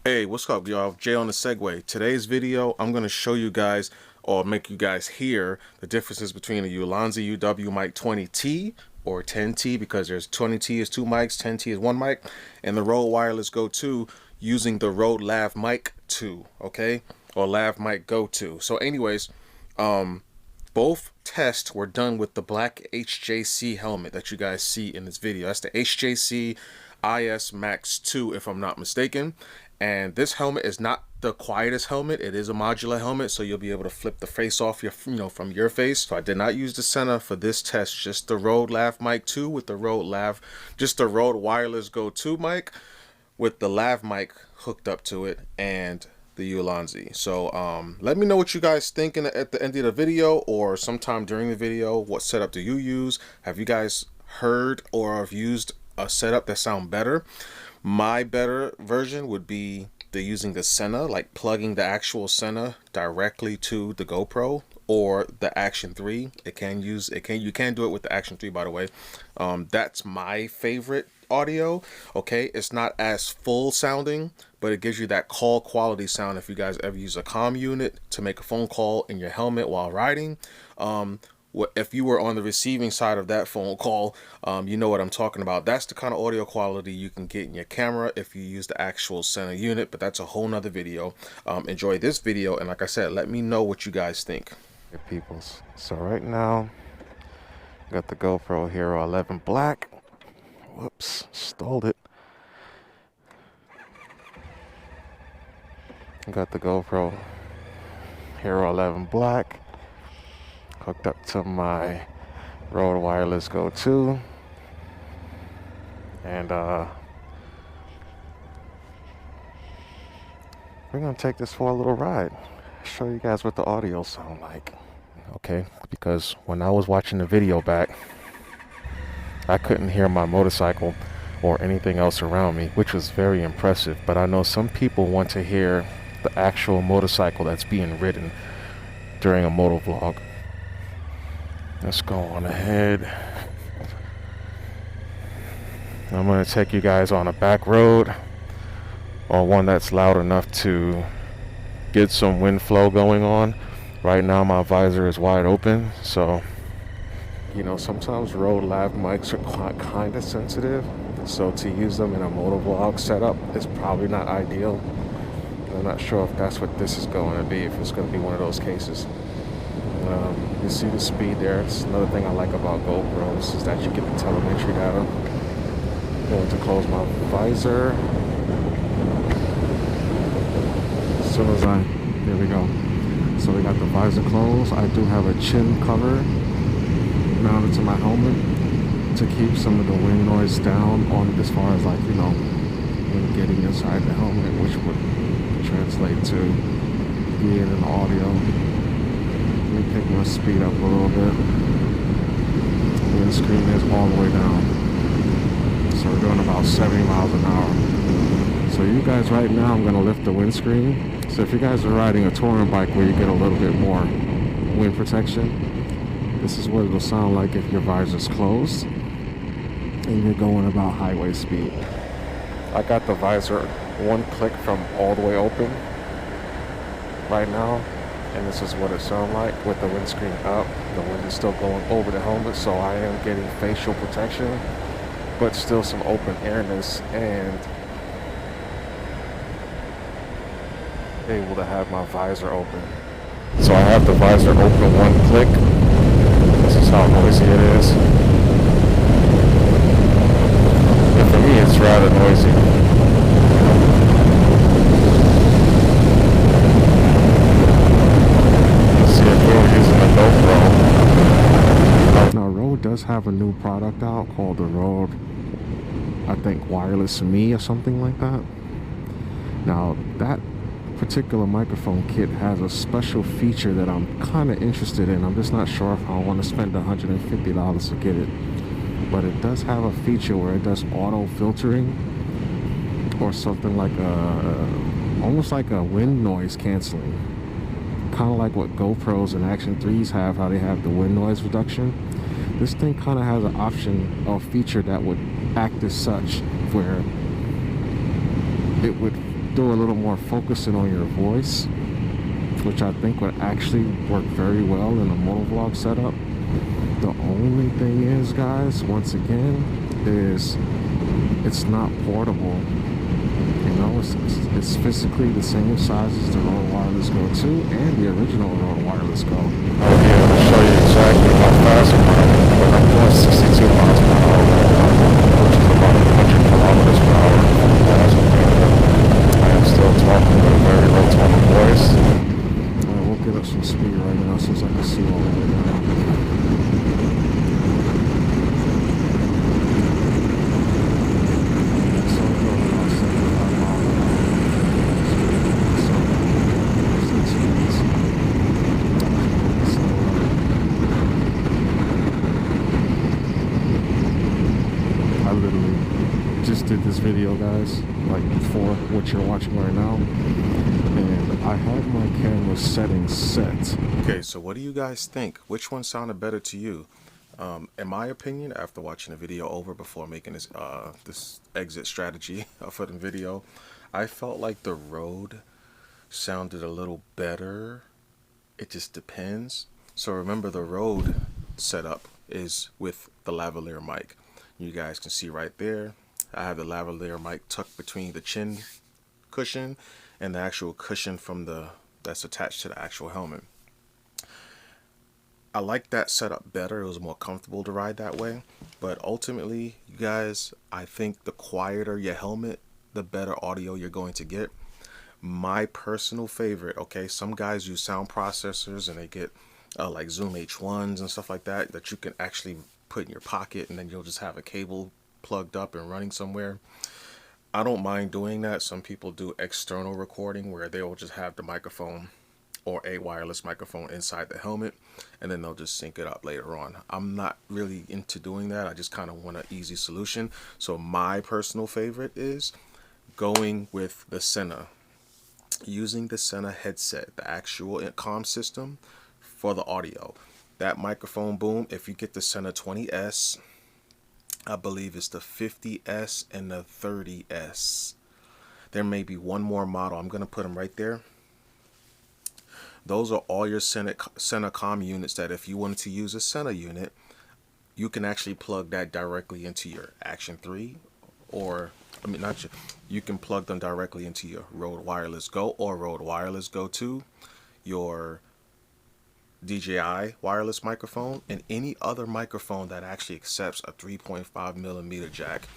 Hey, what's up, y'all? Jay on the Segway. Today's video, I'm going to show you guys or make you guys hear the differences between a Ulanzi UW-MIC 20T or 10T, because there's 20T is 2 mics, 10T is 1 mic, and the Rode Wireless Go 2 using the Rode Lav mic 2, okay? Or Lav mic Go 2. So anyways, both tests were done with the black HJC helmet that you guys see in this video. That's the HJC IS Max 2, if I'm not mistaken. And this helmet is not the quietest helmet. It is a modular helmet, so you'll be able to flip the face off your, from your face. So I did not use the center for this test, just the Rode Lav mic 2 with the Rode Lav, just the Rode Wireless Go 2 mic with the Lav mic hooked up to it, and the Ulanzi. So let me know what you guys think at the end of the video, or sometime during the video. What setup do you use? Have you guys heard or have used a setup that sound better? My better version would be using the center, like plugging the actual center directly to the GoPro, or the Action 3. You can do it with the Action 3, by the way. That's my favorite audio. Okay, it's not as full sounding, but it gives you that call quality sound if you guys ever use a comm unit to make a phone call in your helmet while riding. If you were on the receiving side of that phone call, you know what I'm talking about. That's the kind of audio quality you can get in your camera if you use the actual center unit, but that's a whole nother video. Enjoy this video, and like I said, let me know what you guys think. Hey peoples, so right now got the GoPro Hero 11 Black. Whoops, stole it. Got the GoPro Hero 11 Black hooked up to my Rode Wireless Go 2, and we're gonna take this for a little ride, show you guys what the audio sound like. Okay, because when I was watching the video back, I couldn't hear my motorcycle or anything else around me, which was very impressive. But I know some people want to hear the actual motorcycle that's being ridden during a motovlog. Let's go on ahead. I'm going to take you guys on a back road, or one that's loud enough to get some wind flow going on. Right now my visor is wide open, so you know, sometimes Rode Lav mics are kind of sensitive, so to use them in a motovlog setup is probably not ideal. I'm not sure if that's what this is going to be, if it's going to be one of those cases. You see the speed there. It's another thing I like about GoPros is that you get the telemetry data. I'm going to close my visor. As soon as there we go. So we got the visor closed. I do have a chin cover mounted to my helmet to keep some of the wind noise down on, as far as, like, you know, when getting inside the helmet, which would translate to being in audio. Let me pick my speed up a little bit. The windscreen is all the way down, so we're doing about 70 miles an hour. So you guys, right now I'm going to lift the windscreen. So if you guys are riding a touring bike where you get a little bit more wind protection, this is what it'll sound like if your visor's closed and you're going about highway speed. I got the visor one click from all the way open right now, and this is what it sounds like with the windscreen up. The wind is still going over the helmet, so I am getting facial protection, but still some open airness, and able to have my visor open. So I have the visor open one click. This is how noisy it is. And for me, it's rather noisy. Now, Rode does have a new product out called the Rode, I think, Wireless Me or something like that. Now, that particular microphone kit has a special feature that I'm kind of interested in. I'm just not sure if I want to spend $150 to get it. But it does have a feature where it does auto filtering, or something like almost like a wind noise canceling. Kind of like what GoPros and Action 3s have, how they have the wind noise reduction. This thing kind of has an option or feature that would act as such, where it would do a little more focusing on your voice, which I think would actually work very well in a motovlog setup. The only thing is, guys, once again, is it's not portable. You know, it's physically the same size as the Rode Wireless Go 2 and the original Rode Wireless Go. I'll be able to show you exactly how fast I'm running, but I'm doing 62 miles per hour right now, which is about 100 kilometers per hour. I am still talking with a very low tone of voice. We'll get up some speed right now since I can see all the way down. Did this video, guys, like before what you're watching right now, and I had my camera settings set. Okay, so what do you guys think? Which one sounded better to you? In my opinion, after watching the video over before making this this exit strategy for the video, I felt like the Rode sounded a little better. It just depends. So remember, the Rode setup is with the lavalier mic. You guys can see right there, I have the lavalier mic tucked between the chin cushion and the actual cushion from that's attached to the actual helmet. I like that setup better. It was more comfortable to ride that way. But ultimately, you guys, I think the quieter your helmet, the better audio you're going to get. My personal favorite, okay, some guys use sound processors and they get like Zoom H1s and stuff like that that you can actually put in your pocket, and then you'll just have a cable plugged up and running somewhere. I don't mind doing that. Some people do external recording where they will just have the microphone or a wireless microphone inside the helmet, and then they'll just sync it up later on. I'm not really into doing that. I just kind of want an easy solution. So my personal favorite is going with the Sena, using the Sena headset, the actual comm system for the audio. That microphone boom, if you get the Sena 20S, I believe it's the 50S and the 30S. There may be one more model. I'm going to put them right there. Those are all your Sena comm units that if you wanted to use a Sena unit, you can actually plug that directly into your Action 3, or, I mean, not your, you can plug them directly into your Rode Wireless Go or Rode Wireless Go 2, your DJI wireless microphone, and any other microphone that actually accepts a 3.5mm jack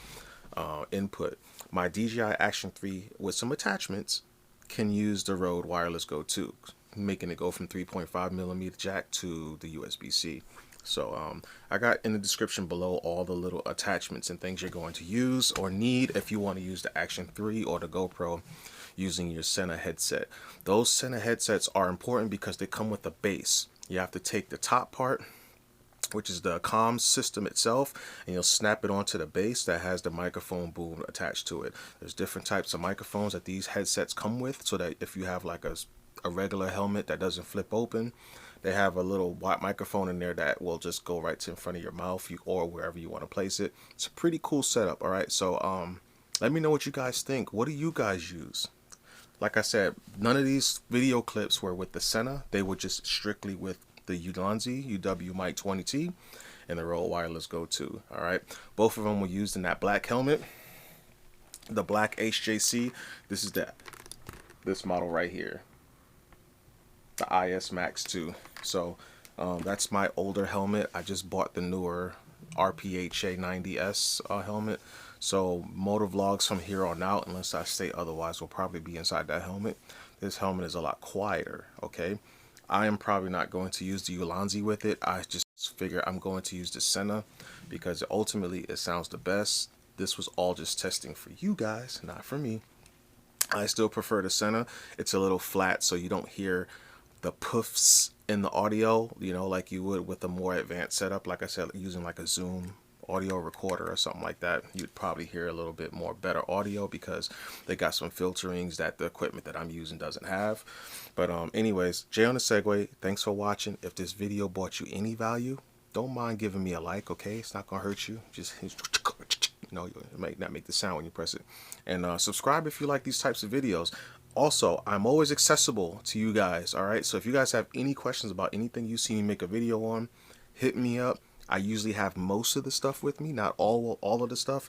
input. My DJI Action 3 with some attachments can use the Rode Wireless Go 2, making it go from 3.5mm jack to the USB-C. So I got in the description below all the little attachments and things you're going to use or need if you want to use the Action 3 or the GoPro using your Sena headset. Those Sena headsets are important because they come with a base. You have to take the top part, which is the comm system itself, and you'll snap it onto the base that has the microphone boom attached to it. There's different types of microphones that these headsets come with, so that if you have like a regular helmet that doesn't flip open, they have a little white microphone in there that will just go right to in front of your mouth or wherever you want to place it. It's a pretty cool setup. All right, so let me know what you guys think. What do you guys use? Like I said, none of these video clips were with the Sena. They were just strictly with the Ulanzi UW-MIC 20T and the Rode Wireless Go 2. All right, both of them were used in that black helmet, the black HJC. This is this model right here, the IS Max 2. So that's my older helmet. I just bought the newer RPHA 90S helmet. So motovlogs from here on out, unless I say otherwise, will probably be inside that helmet. This helmet is a lot quieter, okay? I am probably not going to use the Ulanzi with it. I just figure I'm going to use the Sena because ultimately it sounds the best. This was all just testing for you guys, not for me. I still prefer the Sena. It's a little flat, so you don't hear the puffs in the audio, you know, like you would with a more advanced setup. Like I said, using like a Zoom audio recorder or something like that, you'd probably hear a little bit more better audio because they got some filterings that the equipment that I'm using doesn't have. But anyways, Jay on the Segway, thanks for watching. If this video brought you any value, don't mind giving me a like, okay? It's not gonna hurt you. Just You know, it might not make the sound when you press it. And subscribe if you like these types of videos. Also, I'm always accessible to you guys, all right? So if you guys have any questions about anything you see me make a video on, hit me up. I usually have most of the stuff with me, not all of the stuff,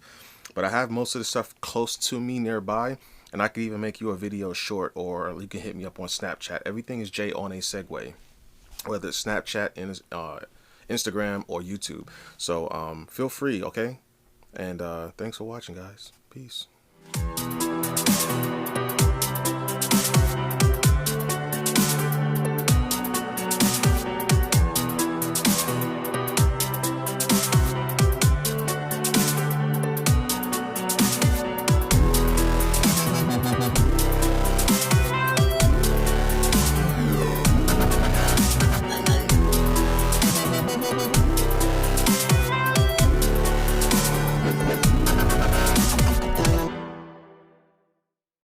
but I have most of the stuff close to me nearby, and I could even make you a video short, or you can hit me up on Snapchat. Everything is Jay on a Segway, whether it's Snapchat, Instagram, or YouTube. So feel free, okay? And thanks for watching, guys. Peace.